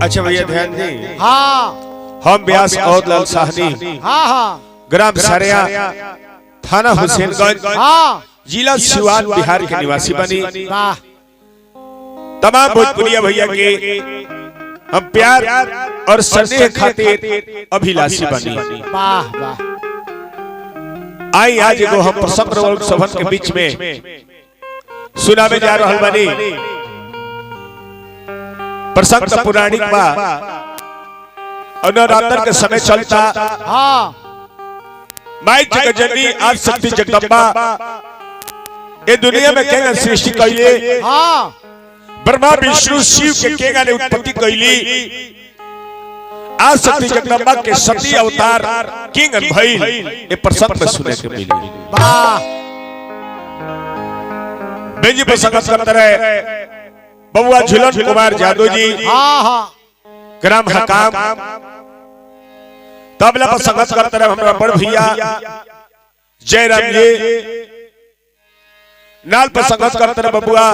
अच्छा भैया ध्यान दें। हाँ हम व्यास और लाल साहनी हाँ हाँ ग्राम सरिया थाना हुसैनगंज हाँ जिला सिवान बिहार के निवासी बनी। वाह तमाम भोजपुरिया भैया के हम प्यार और स्नेह खातिर अभिलाषी बनी। वाह वाह आई आज एगो हम प्रसंग सभन के बीच में सुनावे जा रहल बनी। प्रसंग पौराणिक बा और नवरात्र के समय चलता। हाँ माई जगजननी आज शक्ति जगदम्बा ये दुनिया में केगा सृष्टि कइले। हाँ ब्रह्मा विष्णु शिव के केगा ने उत्पत्ति कइली। आज शक्ति जगदम्बा के सती अवतार किंग भइल ये प्रसंग में सुने के मिली। वाह बेंजी प्रसंग करते रहे बबुआ झुलन कुमार जादव जी। हाँ हाँ ग्राम हकाम तबला पर संगत करते रहे हमारा बड़ भैया जयराम जी। नाल पर संगत करते रहे बबुआ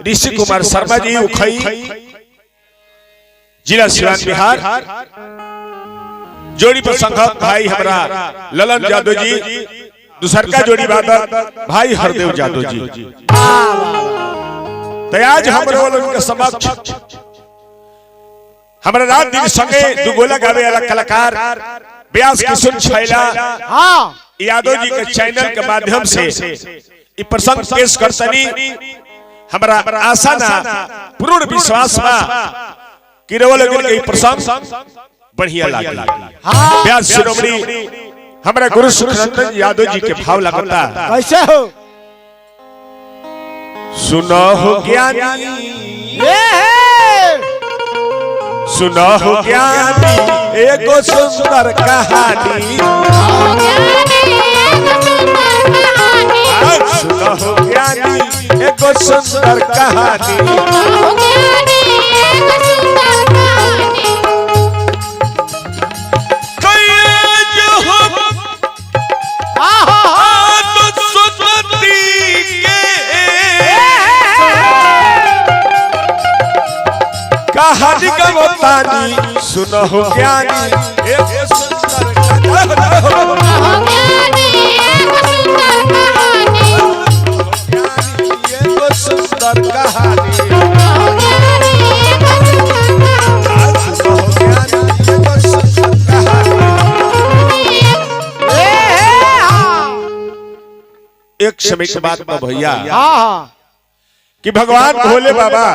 ऋषि कुमार शर्मा जी उखई जिला सिवान बिहार। जोड़ी पर संगत भाई हमारा ललन जादव जी। दूसर का जोड़ी वादक भाई हरदेव जादव जी। तो आज हमारे उनके समक्ष हमारा रात दिन संगे दुगोला गावे वाला कलाकार व्यास किशोर छैला हाँ यादव जी के चैनल के माध्यम से ये प्रसंग पेश करतनी। हमारा आशा ना पूर्ण विश्वास बा कि रोल के प्रसंग बढ़िया लागला। हाँ व्यास शिरोमणि हमारा गुरु सुखनंदन यादव जी के भाव लगता। कैसे हो सुनो हो ज्ञानी सुनो हो ज्ञानी एगो सुंदर कहानी। सुनो हो ज्ञानी एगो सुंदर कहानी। कहानी का बतानी सुनो हो ज्ञानी एगो सुंदर कहानी। एक समय की बात में भैया कि भगवान भोले बाबा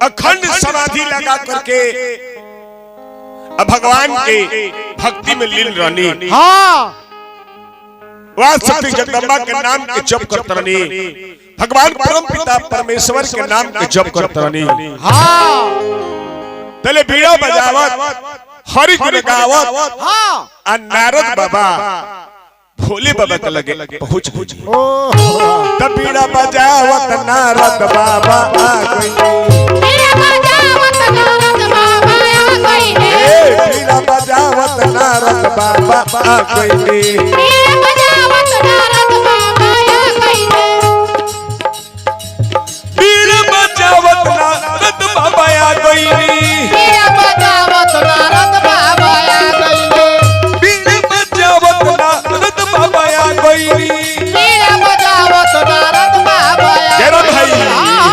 अखंड समाधि लगा करके भगवान के भक्ति में लीन रहनी। हाँ वह शक्ति जगदम्बा के नाम के जप करत रहनी। भगवान परम पिता परमेश्वर के नाम के जप करत रहनी। हाँ तले बीड़ा बजावत हरि गुण गावत हाँ नारद बाबा भोले बाबा के लगे पहुंच गए। तब बीड़ा बजावत नारद बाबा आ गए। बीड़ा बजावत नारद बाबा आ गए। बीड़ा बजावत नारद बाबा आ गए। बीड़ा बजावत नारद बाबा आ गए। जरा भाई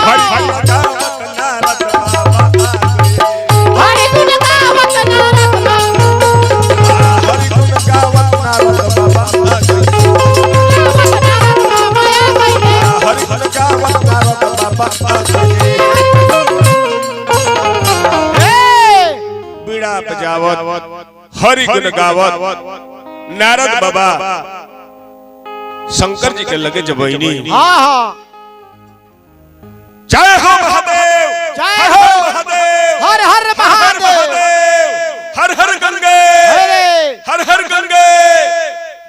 हरि बजावत नारद बाबा हरि गुण गावत नारद बाबा हरि गुण गावत नारद बाबा बीड़ा बजावत हरि गुण गावत नारद बाबा शंकर जी के लगे जबैनी। हाँ जय हो महादेव जय हो महादेव हर हर महादेव हर हर गंगे हर हर गंगे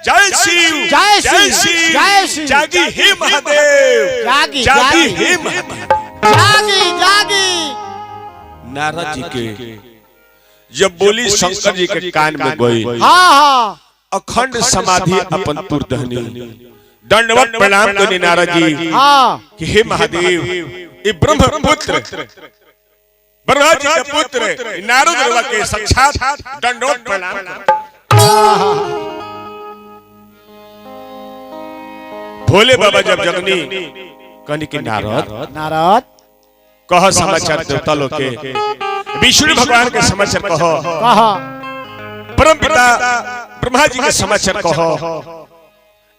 जय शिव जय शिव जय शिव जागी हे महादेव जागी हे महादेव जागी जागी। नारद जी के जब बोली शंकर जी के कान में गई। हाँ हाँ अखंड समाधि अपन तुरदहनी दंडवत प्रणाम करनी नारद जी। हाँ कि हे महादेव ये ब्रह्मपुत्र ब्रह्मा जी के पुत्र नारद रवा के साक्षात दंडोत प्रणाम करते। भोले बाबा जब जगनी कहनी कि नारद नारद कह समाचार देवता लोग के, विष्णु भगवान के समाचार कहो, कहा परम पिता ब्रह्मा जी के समाचार कहो,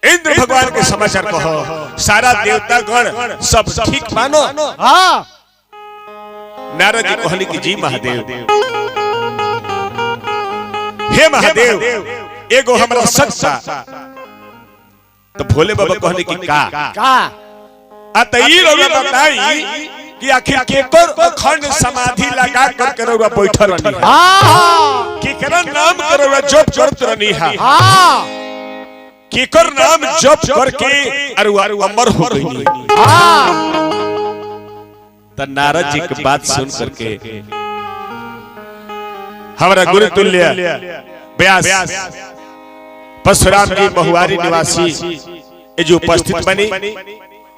इंद्र भगवान के समाचार कहो, सारा देवता गण सब ठीक मानो। हाँ नारद जी कहनी कि जी महादेव, हे महादेव एगो हमरा सच्चा। तो भोले बाबा कहने की का अतई रउआ बताई कि आखिर केकर अखंड समाधि लगा कर करौआ बैठल रहनी है। हाँ केकर नाम करौआ जप करत रहनी है। हाँ केकर नाम जप करके अरुआ अमर हो गई। हाँ त नारद जी की बात सुन करके हमारा गुरु तुल्य व्यास परशुराम जी महुआरी निवासी ये जो उपस्थित बनी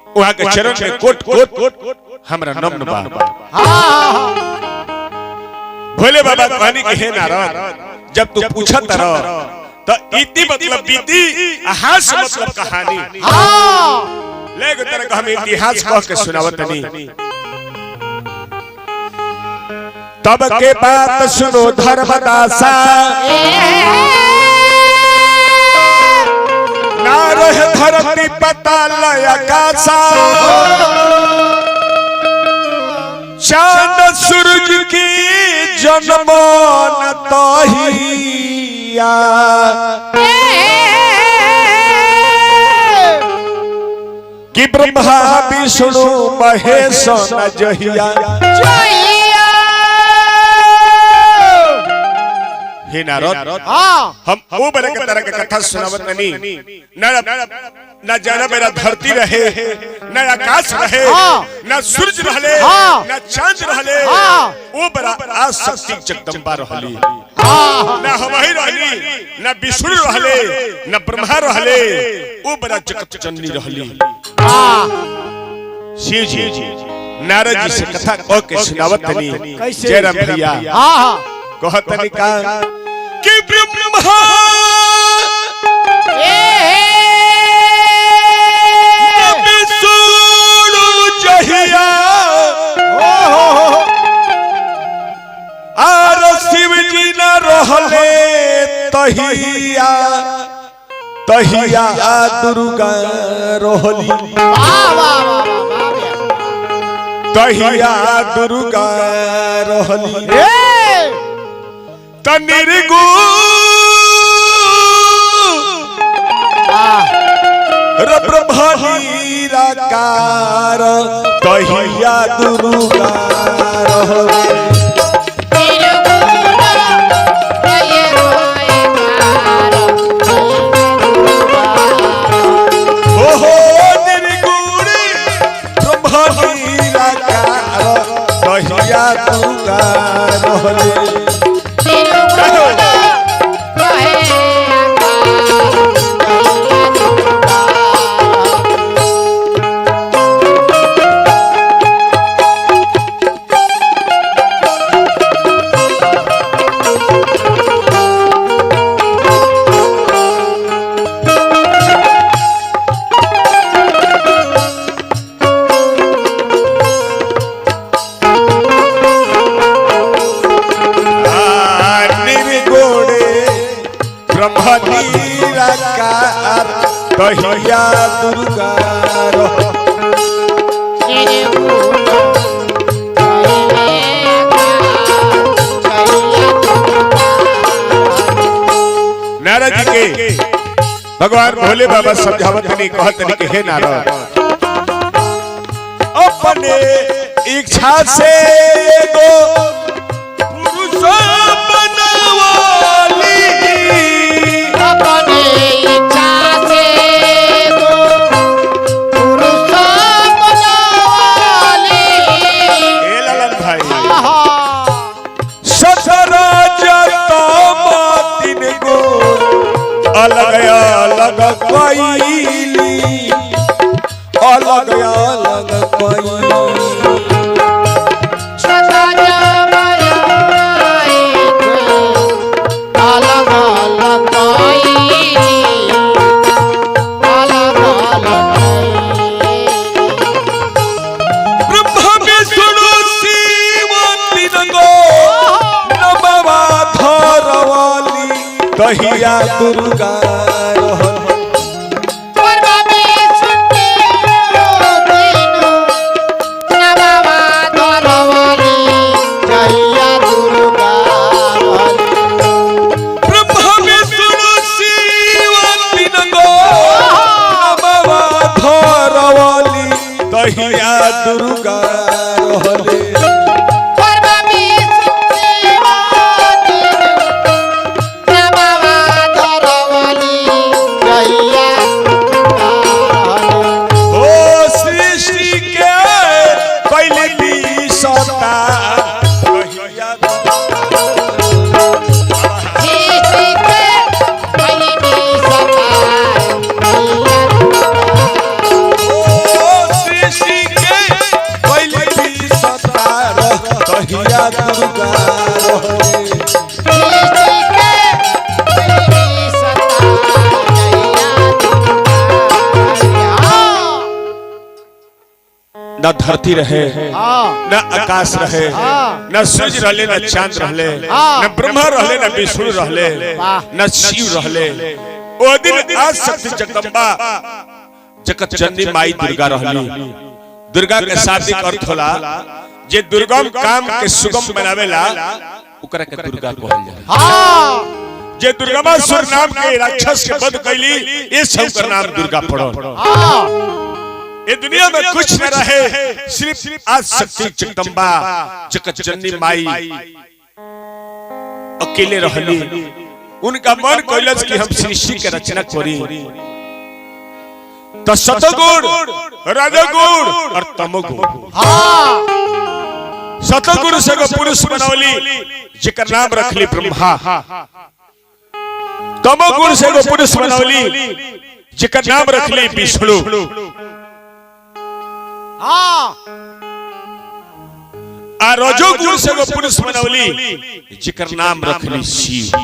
वहां के चरण में कोट कोट हमरा नम्न बा। भोले बाबा कहनी कि हे नारद जब तू पूछत रह तो इति मतलब बीती हास मतलब कहानी। ले गो तरह हम इतिहास कह के सुनावत नहीं। तब के बात सुनो धर्मदासा, ना रहे धरती पाताल आकाशा, चांद सूरज की जन्म न तहिया, कि ब्रह्मा विष्णु महेश न जहिया। हे नारद हम वो बड़े के तरह के कथा सुनावत नहीं। न जाना मेरा धरती रहे, न आकाश रहे, न सूरज रहले, न चांद रहले, वो बड़ा आज शक्ति जगदम्बा रहली। न हम ही रहली, न विष्णु रहले, न ब्रह्मा रहले, वो बड़ा जगत जननी रहली। शिव जी नारद जी से कथा कह के सुनावत नहीं। जयराम भैया कहत नहीं का कि ब्रह्मा विष्णु जहिया, आर शिव जी न रहले तहिया, तहिया दुर्गा रहली, तहिया दुर्गा रहली। निर्गुण ब्रह्म निराकार तहिया दुर्गा रहली। ओहो निर्गुण ब्रह्म निराकार तहिया दुर्गा रहली। तहिया दुर्गा नारद जी के भगवान भोले बाबा समझावत नहीं, कहत नहीं कि हे नारद अपने इच्छा से एगो पुरुष बनवाली, अपने इच्छा से एगो पुरुष बनवाली। ए ललन भाई ससराज तीन गो अलग अलग कोइली, अलग अलग कोइली। ससराज तहिया दुर्गा रहली तहिया दुर्गा रहले ओ सृष्टि के पहले भी सता तहिया दुर्गा न धरती रहे न आकाश रहे न सूरज रहले न चांद रहले न ब्रह्मा रहले न विष्णु रहले न शिव रहले ओ दिन आज शक्ति जगदम्बा जगत जननी माई दुर्गा रहली दुर्गा के शाब्दिक अर्थ होला जे दुर्गम काम के सुगम बनावेला ओकरा के दुर्गा कहल जाला हां जे दुर्गामासुर नाम के राक्षस के वध कैली ए सब का नाम दुर्गा पड़ल हां ये दुनिया में कुछ न रहे सिर्फ आज शक्ति जगदम्बा जगत जननी माई अकेले रहली उनका मन कैलस कि हम सृष्टि के रचना करी तो सतगुण रजोगुण और तमोगुण हां सतगुण से पुरुष बनौली जेकर नाम रखली ब्रह्मा तमोगुण से पुरुष बनौली जेकर नाम रखली विष्णु हां आ रजोगुण से पुरुष बनौली जेकर नाम रखली शिव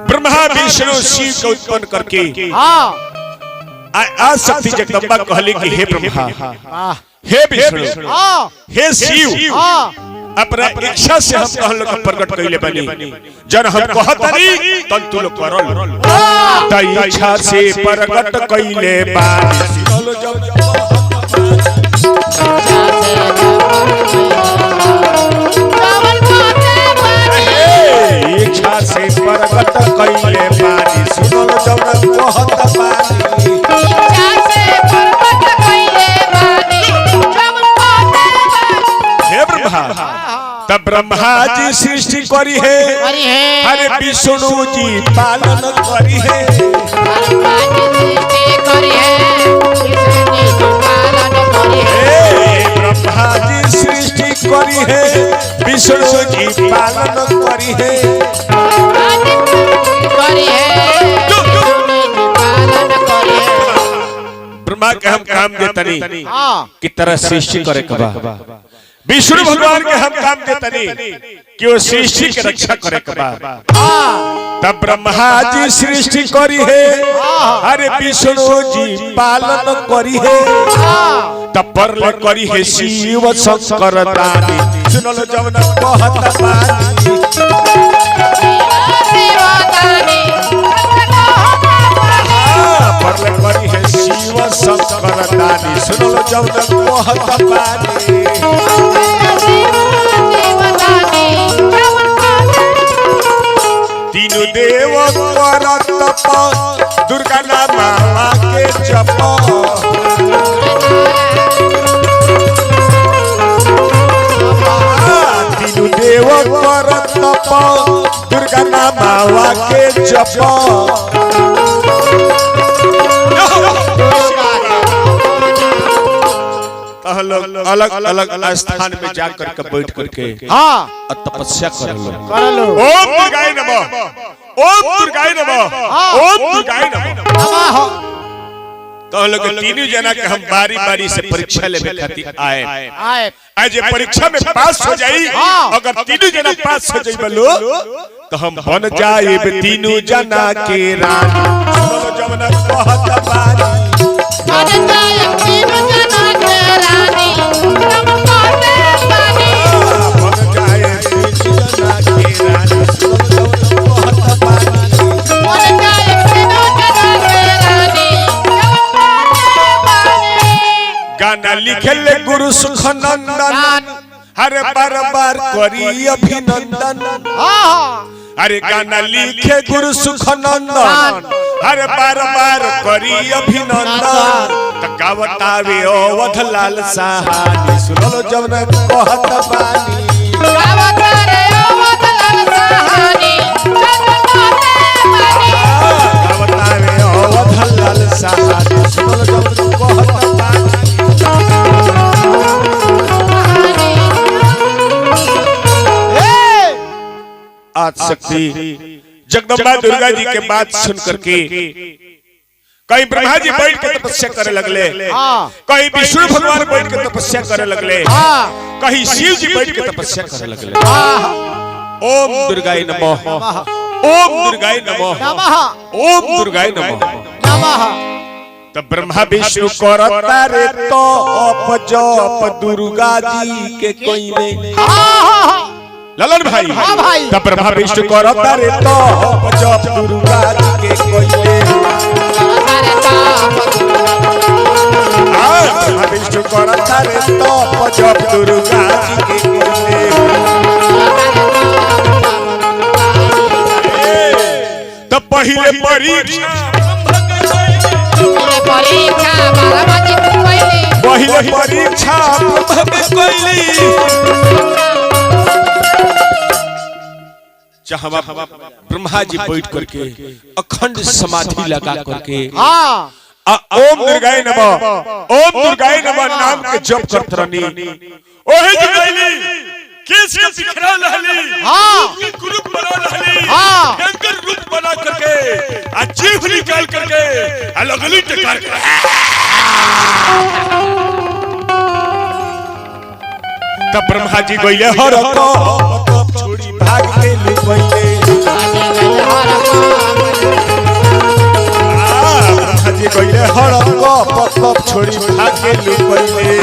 ब्रह्मा विष्णु शिव को उत्पन्न करके हां आज शक्ति जगदम्बा कहली कि हे ब्रह्मा हे विष्णु हे शिव अपना इच्छा से हम कहल लोग प्रकट कइले बनी जन हम कहतनी तन तू लोग करल त इच्छा से प्रकट कइले बानी सिनल जब इच्छा से प्रकट कइले बानी सिनल जब कहत बानी इच्छा से प्रकट कइले बानी हे ब्रह्मा तब ब्रह्मा जी सृष्टि करी है हरे विष्णु जी पालन करी है ब्रह्मा जी सृष्टि करी है विष्णु जी पालन करी है ब्रह्मा के हम काम देतनी की तरह सृष्टि करे कबा विष्णु भगवान के हम काम देतनी कि वो सृष्टि के रक्षा करे कबा तब ब्रह्मा जी सृष्टि करी है अरे विष्णु जी पालन करी है तब परल करी है शिव शंकर दानी सुनल जवन कहत बानी परल करी है शिव शंकर दानी सुनल जवन कहत बानी तीनों देव करत तप दुर्गा नामा के जप तीनों देव करत तप दुर्गा नामा के जप अलग अलग स्थान में जाकर के बैठ करके हाँ तपस्या कर लो ओम दुर्गाय नमः ओम दुर्गाय नमः ओम दुर्गाय नमः तो लोग तीनों जना के हम बारी बारी से परीक्षा लेवे खातिर आए आज ये परीक्षा में पास हो जाई अगर तीनों जना पास हो जाई बोलो तो हम बन जाए तीनों जना के रानी सुनो जवना कहत बानी बन जाए तीनों जना के रानी हम कहते बानी बन जाए तीनों जना के रानी लिखे गुरु सुख नंदन हरे बार बार करी अभिनंदन अरे गाना लिखे गुरु सुख नंदन हरे बार बार करी अभिनंदन गावतावे अवध लाल सहानी सुनलो जब न कहत बानी गावतारे अवध लाल सहानी गावतावे अवध लाल सहानी सुनलो जब न कहत बानी आज शक्ति जगदम्बा दुर्गा जी के बात सुन करके कहीं ब्रह्मा जी बैठ के तपस्या करे लगले, कहीं विष्णु भगवान बैठ के तपस्या करे लगले, कहीं शिव जी बैठ के तपस्या करे लगले। ओम दुर्गाय नमः, ओम दुर्गाय नमः, ओम दुर्गाय नमः। तब ब्रह्मा विष्णु करता रे तो जप दुर्गा जी के कोई नहीं। ललन भाई तब ब्रह्मा विष्णु करता रे तो जप दुर्गा जी के कोई नहीं। विष्णु करता रे तो जप दुर्गा जी के कोई नहीं। तब पहले परीक्षा जहाँ ब्रह्मा जी बैठ करके अखंड समाधि लगा करके ओम दुर्गाय नमः, ओम दुर्गाय नमः नाम के जप करत रहनी। ओहे जगैली केस के बिखरा रहली, के ग्रुप बना रहली, भयंकर रूप बना करके आ जीभ निकाल करके अलगली टकार कर। तब ब्रह्मा जी गइले हर तो छोड़ी भाग के लुकइले। ब्रह्मा जी गइले हर तो छोड़ी भाग के लुकइले।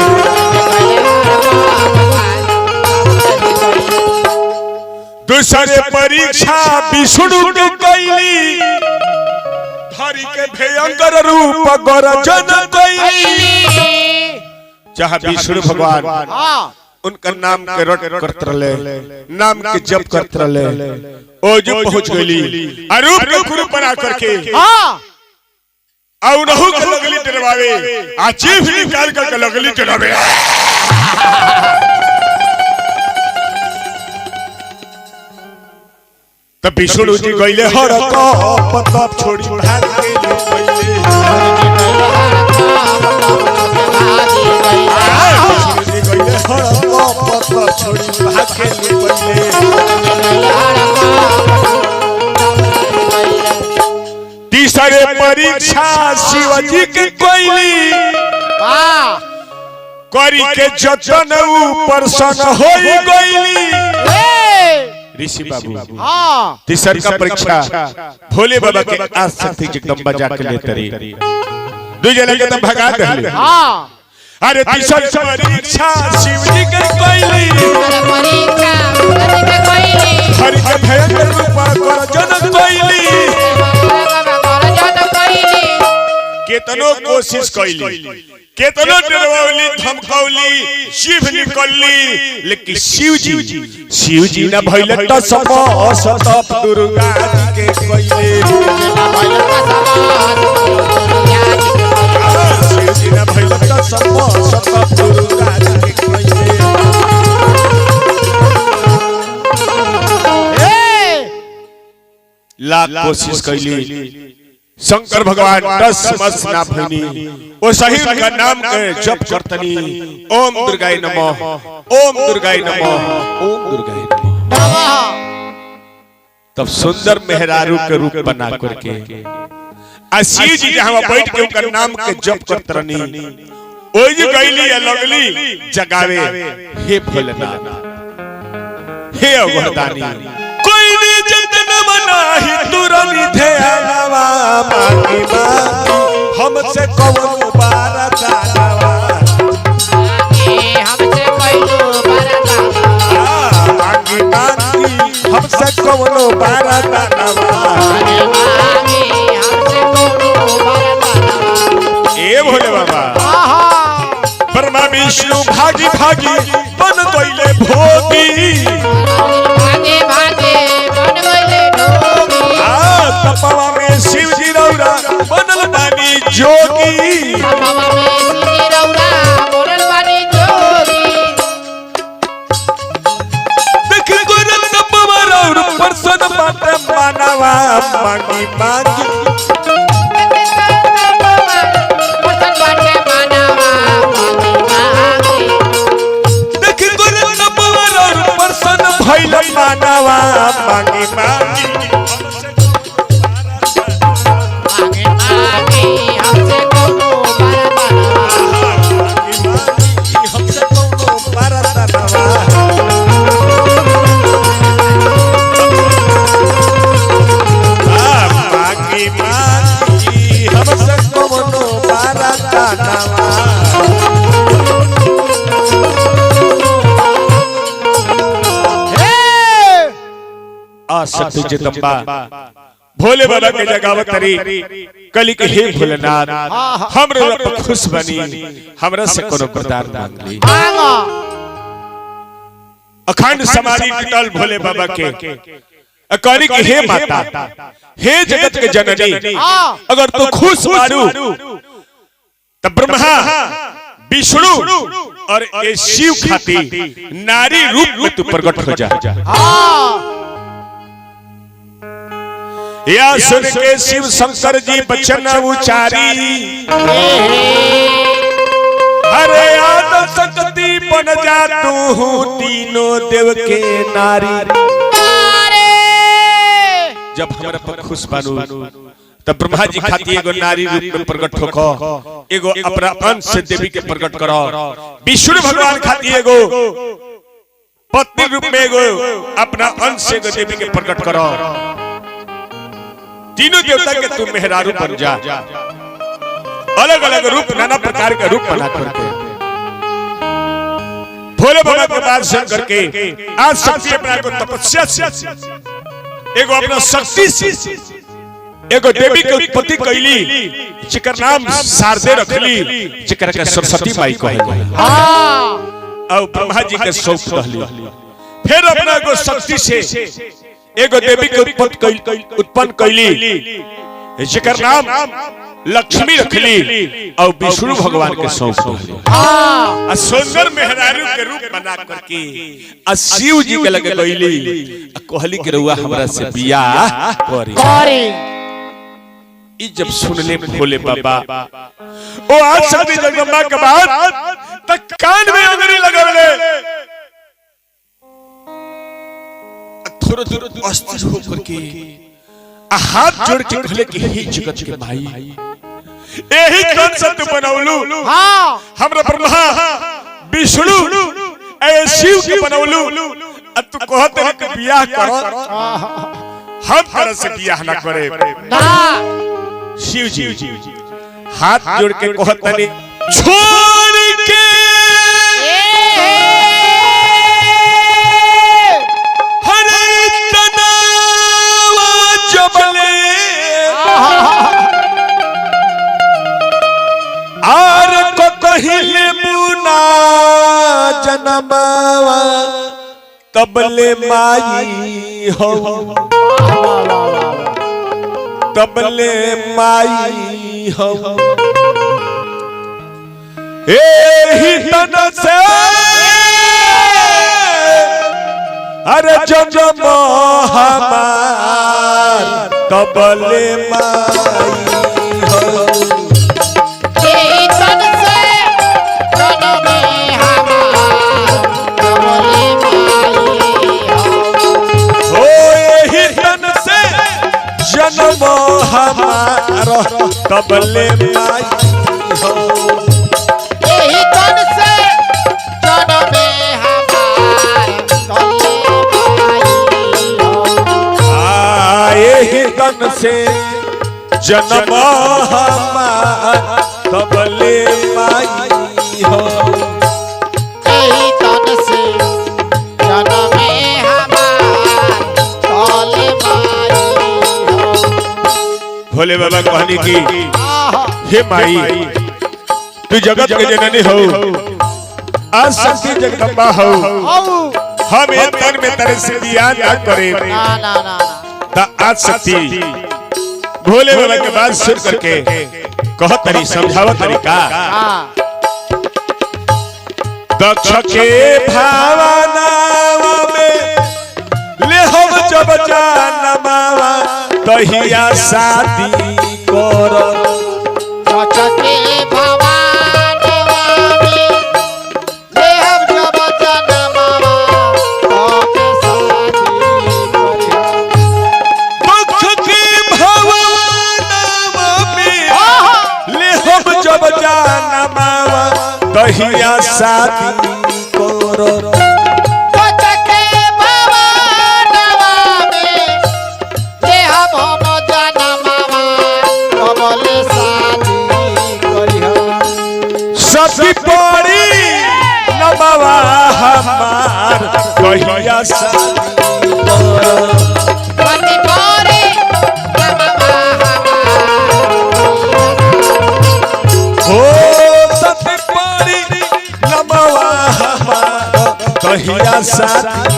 दूसरे परीक्षा विष्णु के कइली, धरी के भयंकर रूप गर्जन कइली। जहाँ विष्णु भगवान उनका नाम के रट करत रहले, नाम के जप करत रहले, ओ जो पहुंच गईली रूप के गुरु बना करके और नहु के लगली डरवावे, आ जीभ निकाल करके लगली डरावे। तब विष्णु जी गईले हर तप छोड़ी भाग के गईले। तीसरे परीक्षा शिवजी के कोइली, करी के जतन ऊपर सन होई गईली। ऋषि बाबू तीसर का परीक्षा भोले बाबा के आसक्ति जगदम्बा जाके लेते रही, दूजे लगे तो भगा दहले। अरे तीसर परीक्षा शिवजी के कोइली, हरि के भयंकर रूप गर्जन कोइली। केतनो कोशिश कोइली, केतनो डरवावली धमकावली, जीभ निकलली, लेकिन शिव जी न भइले त सतप दुर्गा जी के कोइले। शिव जी न भइले त सतप दुर्गा जी के कोइले। लाख कोशिश कैली, शंकर भगवान 10 मस ना भइनी। ओ सही का नाम के जप करतनी, ओम दुर्गाय नमः, ओम दुर्गाय नमः, ओम दुर्गाय नमः। तब सुंदर मेहरारू के रूप बना करके शिव जी जहाँ बैठ के उनका नाम के जप करतनी, ओई जी गईली लगली जगावे, हे भोलेनाथ, हे अवधानी, कोई नहीं जतन मनाही तुरनी ध्यानवा, मांगी मांगी हमसे कौन बारदानवा, मांगी मांगी हमसे कौन बारदानवा। ए भोले बाबा ब्रह्मा विष्णु भागी भागी बन गईले भोगी भागे भागे बन गईले ढोगी तपवा में शिव जी रौरा बनल बानी जोगी बाबा में सिरी रौरा बोलल बानी जोगी देख गोरे तपवा रौर परसन बाटे मानवा मांगी मांगी पसंद बाटे मानवा मांगी देख गोरे तपवा रौर परसन भइल मानवा मांगी मांगी मांगे हमसे कोनो हमसे कोनो बारतनवा मांगी मांगी हमसे कोनो बारतनवा आसक्ति जगदम्बा भोले बाबा के जगावत तरी कली के हे भोलेनाथ हमरे पर खुश बनी हमरा से कोनो वरदान मांग ली मांगो अखंड समाधि टल भोले बाबा के कली के हे माता हे जगत के जननी अगर तू खुश बारू तब ब्रह्मा विष्णु और ये शिव खाती नारी रूप में तू प्रकट हो जा या सुन के शिव शंकर जी बचन उचारी अरे आद शक्ति बन जा तू तीनों देव के नारी जब हमरा पर खुश बानू तब ब्रह्मा जी खाती एगो नारी रूप में प्रकट होखो एगो अपना अंश से देवी के प्रकट करो विष्णु भगवान खाती एगो पत्नी रूप में एगो अपना अंश से देवी के प्रकट करो तीनों देवता के तू मेहरारू बन जा अलग अलग रूप नाना प्रकार का रूप बना करके भोले बाबा के दर्शन करके आज शक्ति अपना को तपस्या से एगो अपना शक्ति से एगो देवी के उत्पत्ति कैली जेकर नाम शारदे रखली जेकर के सरस्वती माई कहल और ब्रह्मा जी के शौक कहली फिर अपना को शक्ति से एगो देवी के उत्पन्न कैली जेकर नाम लक्ष्मी रखली और विष्णु भगवान के शौक कहली सुंदर मेहरारू के रूप बना करके शिव जी के लगे गईली कहली के रउआ हमरा से बियाह करी ई जब सुनले भोले बाबा ओ आज शक्ति जगदम्बा के बाद तक कान में अंगुरी लगावले थोड़ा थोड़ा अस्थिर होकर के हाथ जोड़ के कहले कि हे जगत के माई एही कौन सा तू बनौलू हमरा ब्रह्मा विष्णु ए शिव के बनौलू अब तू कहत है कि बियाह करो हम तरह से बियाह ना करे शिव जी हाथ जोड़ के कहत नहीं छोड़ के आर को कहिले मुना जनमावा तबले माई हो तबले माई हो एही तन से अरे जन्म हमार तबले माई हो जन्म हमारा तबले माई हो यही तन से जन्म हमार यही तन से जन्म हमारा तबले माई हो यही तन से जन्म भोले बाबा कहनी की हे माई तू जगत के जननी हो आज शक्ति जगदम्बा हो हम एक तन में तरह से बियाह ना करे ता आज शक्ति भोले बाबा के बात सुन करके कहो तरी समझाओ तरीका दक्ष के भावनावा में ले हम जब जानमावा तहिया शादी करो दक्ष के भावनावा में ले हम जब जानमावा तोके शादी करियो दक्ष के भावनावा में ले हम जब जानमावा तहिया शादी करो दक्ष के भावनावा में ले हम जानमावा तोके शादी करियो सती पड़ी नमवा हमार कहिया शादी करो पति परे हो सती पड़ी नमवा हमार कहिया शादी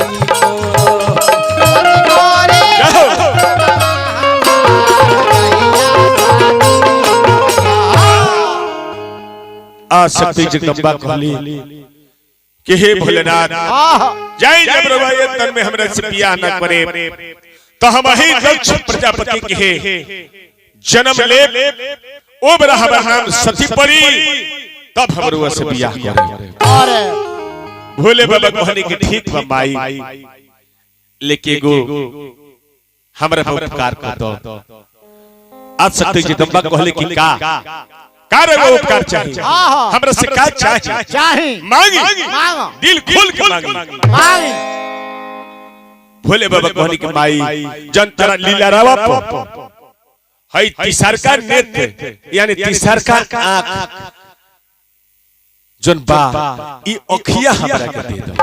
आज शक्ति जगदम्बा कहली कि हे भोलेनाथ जय जब रवाये तन में हमरा से बियाह न करे तो हम ही दक्ष प्रजापति के जन्म ले ओ ब्रह्म सती परी तब हमरो से बियाह करे अरे भोले बाबा कहने के ठीक बा माई लेके गो हमरा पर उपकार कर दो आज शक्ति जगदम्बा कहले कि का रे वो उपकार चाहिए हमरा से का चाहिए चाहे मांगी मांगो दिल खोल के मांगी मांगी भोले बाबा कहने की माई जन तेरा लीला रावा हई तीसरका नेत्र यानी तीसरका आंख जन बा ई अखिया हमरा के दे दो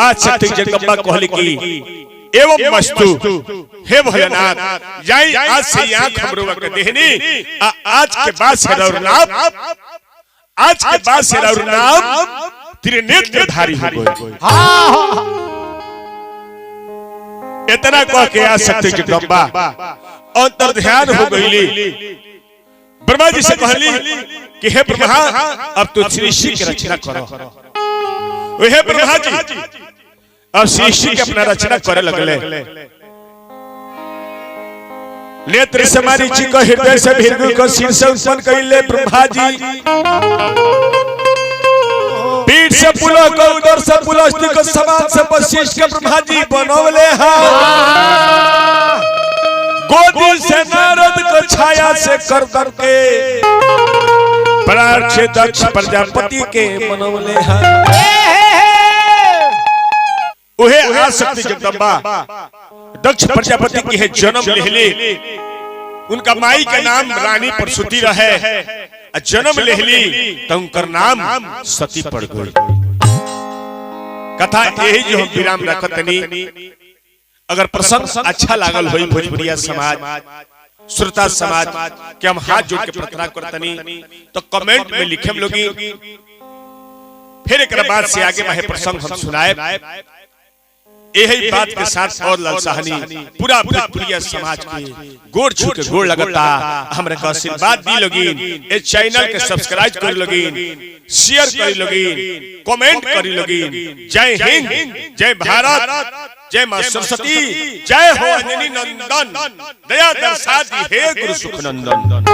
आज शक्ति जगदम्बा कहले की एवं मस्तु हे भोलेनाथ जाई आज से आंख हमरो के देहनी आज के बाद से रौर नाम आज के बाद से रौर नाम तेरे नेत्रधारी हो गए इतना कह के आज शक्ति जगदम्बा अंतर ध्यान हो गईली ब्रह्मा जी से कहली कि हे ब्रह्मा अब तू सृष्टि की रचना करो हे ब्रह्मा जी अब सृष्टि के अपना रचना करे लगले नेत्र से मारीची को हृदय से भृगु को सिर से उत्पन्न कइले ब्रह्मा जी पीठ से पुलह को उदर से पुलस्ती को समान से वशिष्ठ के ब्रह्मा जी बनौले हैं गोदी से नारद को छाया से कर करके प्राण से दक्ष प्रजापति के बनौले हैं उहे आज शक्ति जगदम्बा दक्ष प्रजापति की है जन्म लेहले उनका माई का नाम रानी प्रसूति रहे जन्म लेहली तो उनका नाम सती पड़ गई कथा यही जो हम विराम रखतनी अगर प्रसंग अच्छा लागल होई भोजपुरिया समाज श्रोता समाज के हम हाथ जोड़ के प्रार्थना करतनी तो कमेंट में लिखेम लोगी फिर एक बाद से आगे वह प्रसंग हम सुनाए यही बात के साथ और ललसाहनी पूरा भोजपुरिया समाज के गोड़ छू के गोड़ लगता हमरा का आशीर्वाद दी लोगी इस चैनल के सब्सक्राइब कर लोगी शेयर कर लोगी कमेंट कर लोगी जय हिंद जय भारत जय मां सरस्वती जय हो अंजनी नंदन दया दर्शा दी हे गुरु सुख नंदन।